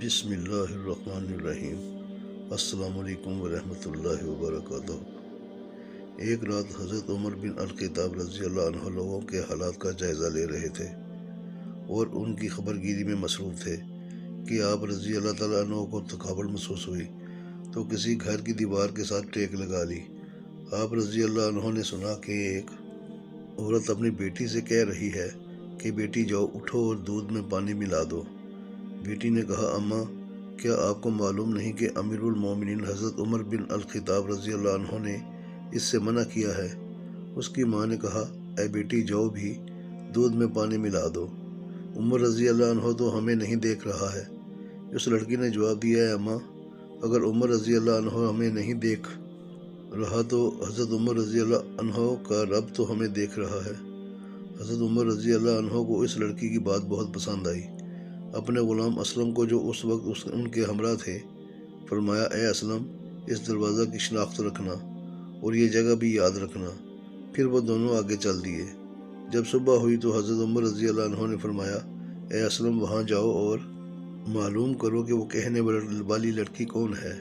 بسم اللہ الرحمن الرحیم۔ السلام علیکم ورحمتہ اللہ وبرکاتہ۔ ایک رات حضرت عمر بن الخطاب رضی اللہ عنہ لوگوں کے حالات کا جائزہ لے رہے تھے اور ان کی خبر گیری میں مصروف تھے کہ آپ رضی اللہ تعالیٰ عنہ کو تھکاوٹ محسوس ہوئی تو کسی گھر کی دیوار کے ساتھ ٹیک لگا لی۔ آپ رضی اللہ عنہ نے سنا کہ ایک عورت اپنی بیٹی سے کہہ رہی ہے کہ بیٹی جاؤ اٹھو اور دودھ میں پانی ملا دو۔ بیٹی نے کہا اماں کیا آپ کو معلوم نہیں کہ امیر المومنین حضرت عمر بن الخطاب رضی اللہ عنہ نے اس سے منع کیا ہے؟ اس کی ماں نے کہا اے بیٹی جاؤ بھی دودھ میں پانی ملا دو، عمر رضی اللہ عنہ تو ہمیں نہیں دیکھ رہا ہے۔ اس لڑکی نے جواب دیا اے اماں اگر عمر رضی اللہ عنہ ہمیں نہیں دیکھ رہا تو حضرت عمر رضی اللہ عنہ کا رب تو ہمیں دیکھ رہا ہے۔ حضرت عمر رضی اللہ عنہ کو اس لڑکی کی بات بہت پسند آئی۔ اپنے غلام اسلم کو جو اس وقت ان کے ہمراہ تھے فرمایا اے اسلم اس دروازہ کی شناخت رکھنا اور یہ جگہ بھی یاد رکھنا۔ پھر وہ دونوں آگے چل دیے۔ جب صبح ہوئی تو حضرت عمر رضی اللہ عنہ نے فرمایا اے اسلم وہاں جاؤ اور معلوم کرو کہ وہ کہنے والی لڑکی کون ہے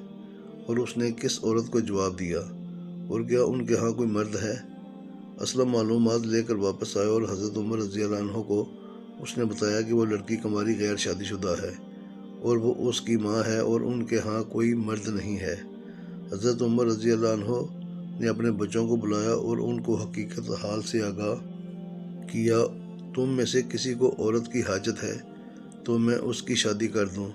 اور اس نے کس عورت کو جواب دیا اور کیا ان کے ہاں کوئی مرد ہے۔ اسلم معلومات لے کر واپس آئے اور حضرت عمر رضی اللہ عنہ کو اس نے بتایا کہ وہ لڑکی کماری غیر شادی شدہ ہے اور وہ اس کی ماں ہے اور ان کے ہاں کوئی مرد نہیں ہے۔ حضرت عمر رضی اللہ عنہ نے اپنے بچوں کو بلایا اور ان کو حقیقت حال سے آگاہ کیا۔ تم میں سے کسی کو عورت کی حاجت ہے تو میں اس کی شادی کر دوں،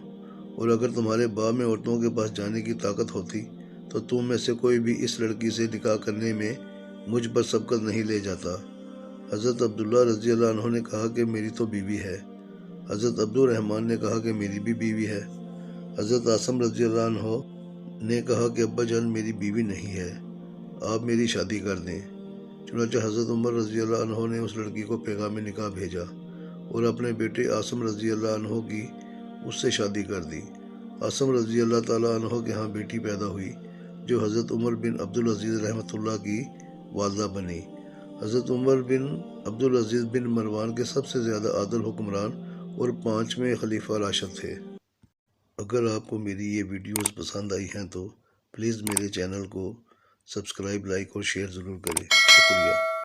اور اگر تمہارے باپ میں عورتوں کے پاس جانے کی طاقت ہوتی تو تم میں سے کوئی بھی اس لڑکی سے نکاح کرنے میں مجھ پر سبقت نہیں لے جاتا۔ حضرت عبداللہ رضی اللہ عنہ نے کہا کہ میری تو بیوی ہے۔ حضرت عبد الرحمن نے کہا کہ میری بھی بیوی ہے۔ حضرت عاصم رضی اللہ عنہ نے کہا کہ ابا جان میری بیوی نہیں ہے، آپ میری شادی کر دیں۔ چنانچہ حضرت عمر رضی اللہ عنہ نے اس لڑکی کو پیغام نکاح بھیجا اور اپنے بیٹے عاصم رضی اللہ عنہ کی اس سے شادی کر دی۔ عاصم رضی اللہ تعالیٰ عنہ کے ہاں بیٹی پیدا ہوئی جو حضرت عمر بن عبدالعزیز رحمۃ اللہ کی والدہ بنی۔ حضرت عمر بن عبدالعزیز بن مروان کے سب سے زیادہ عادل حکمران اور 5ویں خلیفہ راشد تھے۔ اگر آپ کو میری یہ ویڈیوز پسند آئی ہیں تو پلیز میرے چینل کو سبسکرائب، لائک اور شیئر ضرور کریں۔ شکریہ۔